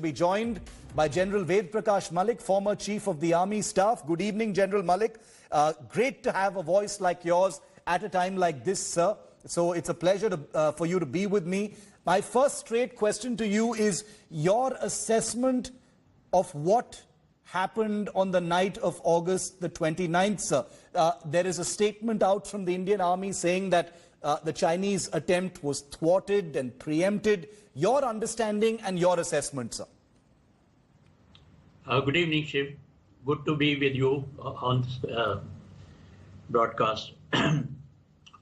Be joined by General VP Malik, former Chief of the Army Staff. Good evening, General Malik. Great to have a voice like yours at a time like this, sir. So it's a pleasure for you to be with me. My first straight question to you is your assessment of what happened on the night of August the 29th, sir. There is a statement out from the Indian Army saying that the Chinese attempt was thwarted and preempted. Your understanding and your assessment, sir. Good evening, Shiv. Good to be with you on this broadcast.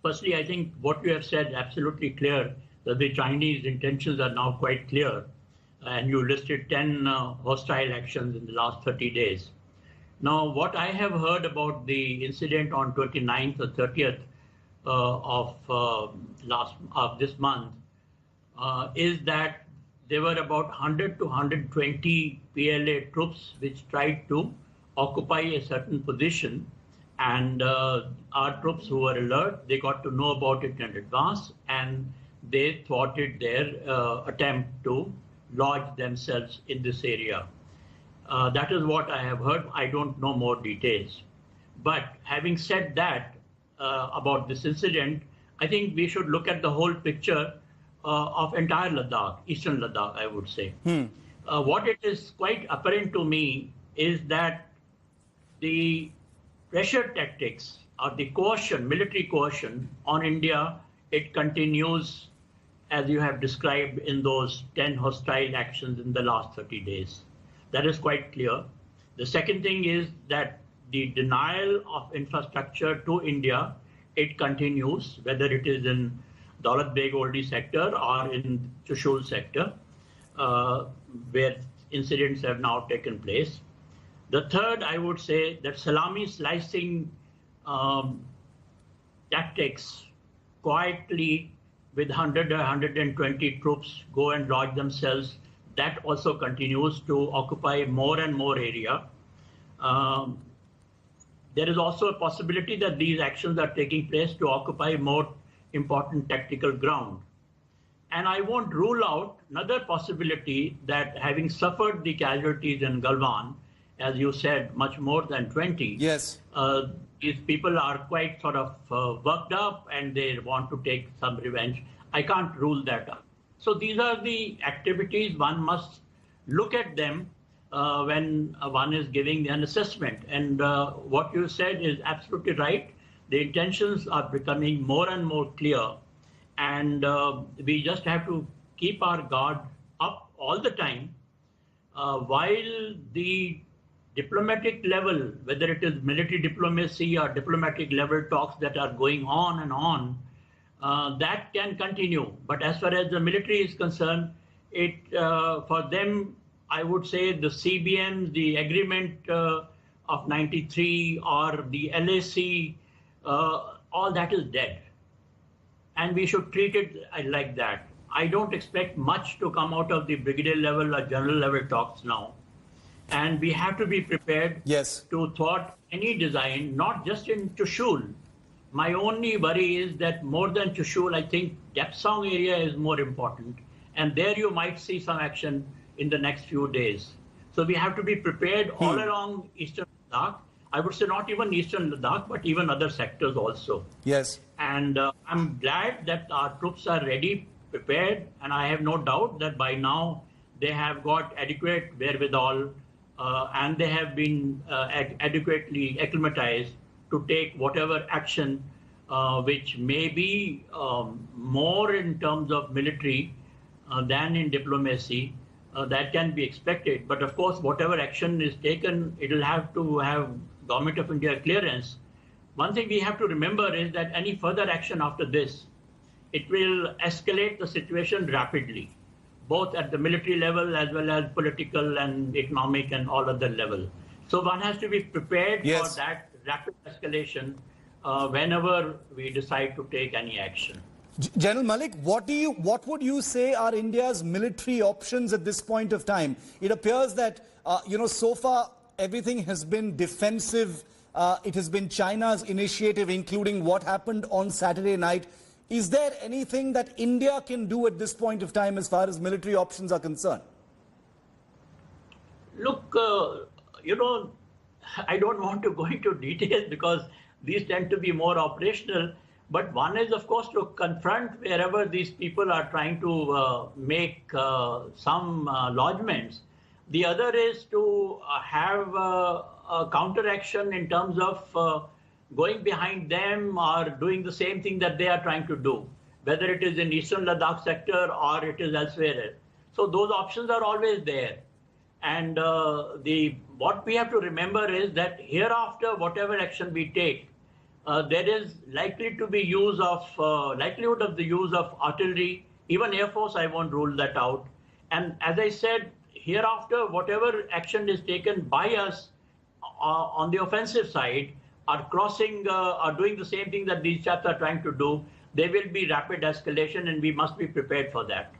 Firstly, I think what you have said is absolutely clear, that the Chinese intentions are now quite clear. And you listed 10 hostile actions in the last 30 days. Now, what I have heard about the incident on 29th or 30th of this month is that there were about 100 to 120 PLA troops which tried to occupy a certain position, and our troops who were alert, they got to know about it in advance, and they thwarted their attempt to lodge themselves in this area. That is what I have heard. I don't know more details. But having said that about this incident, I think we should look at the whole picture of entire Ladakh, eastern Ladakh, I would say. What it is quite apparent to me is that the pressure tactics or the coercion, military coercion on India, it continues as you have described in those 10 hostile actions in the last 30 days. That is quite clear. The second thing is that the denial of infrastructure to India, it continues, whether it is in Daulat Beg Oldi sector or in Chushul sector, where incidents have now taken place. The third, I would say that salami slicing tactics quietly with 100 or 120 troops go and lodge themselves, that also continues to occupy more and more area. There is also a possibility that these actions are taking place to occupy more important tactical ground. And I won't rule out another possibility that having suffered the casualties in Galwan, as you said, much more than 20, yes, these people are quite sort of worked up and they want to take some revenge. I can't rule that out. So these are the activities one must look at them when one is giving an assessment. And what you said is absolutely right. The intentions are becoming more and more clear. And we just have to keep our guard up all the time while the diplomatic level, whether it is military diplomacy or diplomatic level talks that are going on and on, that can continue. But as far as the military is concerned, it for them, I would say the CBM, the agreement of 93 or the LAC, all that is dead. And we should treat it like that. I don't expect much to come out of the brigadier level or general level talks now. And we have to be prepared to thwart any design, not just in Chushul. My only worry is that more than Chushul, I think Depsang area is more important. And there you might see some action in the next few days. So we have to be prepared all along eastern Ladakh. I would say not even eastern Ladakh, but even other sectors also. Yes. And I'm glad that our troops are ready, prepared, and I have no doubt that by now they have got adequate wherewithal and they have been adequately acclimatized to take whatever action which may be more in terms of military than in diplomacy. That can be expected. But of course, whatever action is taken, it will have to have Government of India clearance. One thing we have to remember is that any further action after this, it will escalate the situation rapidly, both at the military level as well as political and economic and all other level. So one has to be prepared for that rapid escalation whenever we decide to take any action. General Malik, what would you say are India's military options at this point of time? It appears that, so far everything has been defensive. It has been China's initiative, including what happened on Saturday night. Is there anything that India can do at this point of time as far as military options are concerned? Look, I don't want to go into details because these tend to be more operational. But one is, of course, to confront wherever these people are trying to make some lodgements. The other is to have a counteraction in terms of going behind them or doing the same thing that they are trying to do, whether it is in eastern Ladakh sector or it is elsewhere. So those options are always there. And what we have to remember is that hereafter, whatever action we take, there is likely to be likelihood of the use of artillery, even Air Force. I won't rule that out. And as I said, hereafter, whatever action is taken by us on the offensive side, are doing the same thing that these chaps are trying to do, there will be rapid escalation, and we must be prepared for that.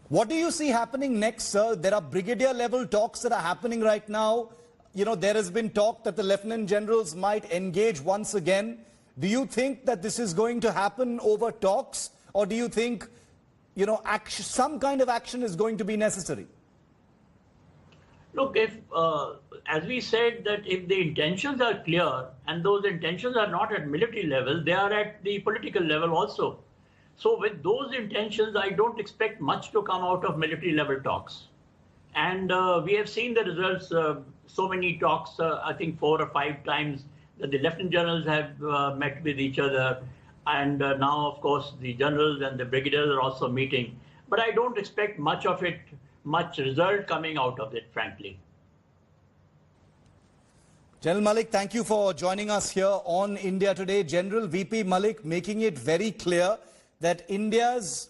What do you see happening next, sir? There are brigadier level talks that are happening right now. There has been talk that the lieutenant generals might engage once again. Do you think that this is going to happen over talks, or do you think, some kind of action is going to be necessary? Look, as we said, that if the intentions are clear, and those intentions are not at military level, they are at the political level also. So with those intentions, I don't expect much to come out of military level talks. And we have seen the results, so many talks, I think 4 or 5 times that the lieutenant generals have met with each other. And now, of course, the generals and the brigadiers are also meeting. But I don't expect much result coming out of it, frankly. General Malik, thank you for joining us here on India Today. General VP Malik making it very clear that India's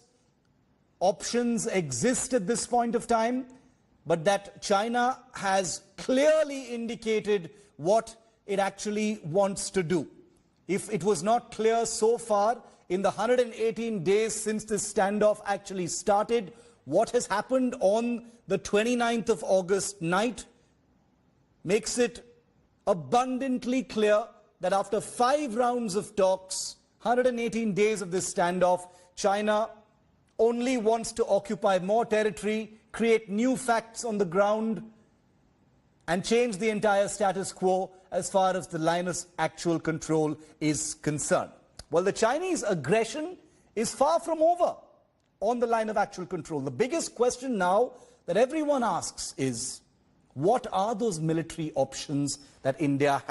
options exist at this point of time, but that China has clearly indicated what it actually wants to do. If it was not clear so far in the 118 days since this standoff actually started, what has happened on the 29th of August night makes it abundantly clear that after 5 rounds of talks, 118 days of this standoff, China only wants to occupy more territory, create new facts on the ground, and change the entire status quo as far as the line of actual control is concerned. Well, the Chinese aggression is far from over on the line of actual control. The biggest question now that everyone asks is, what are those military options that India has?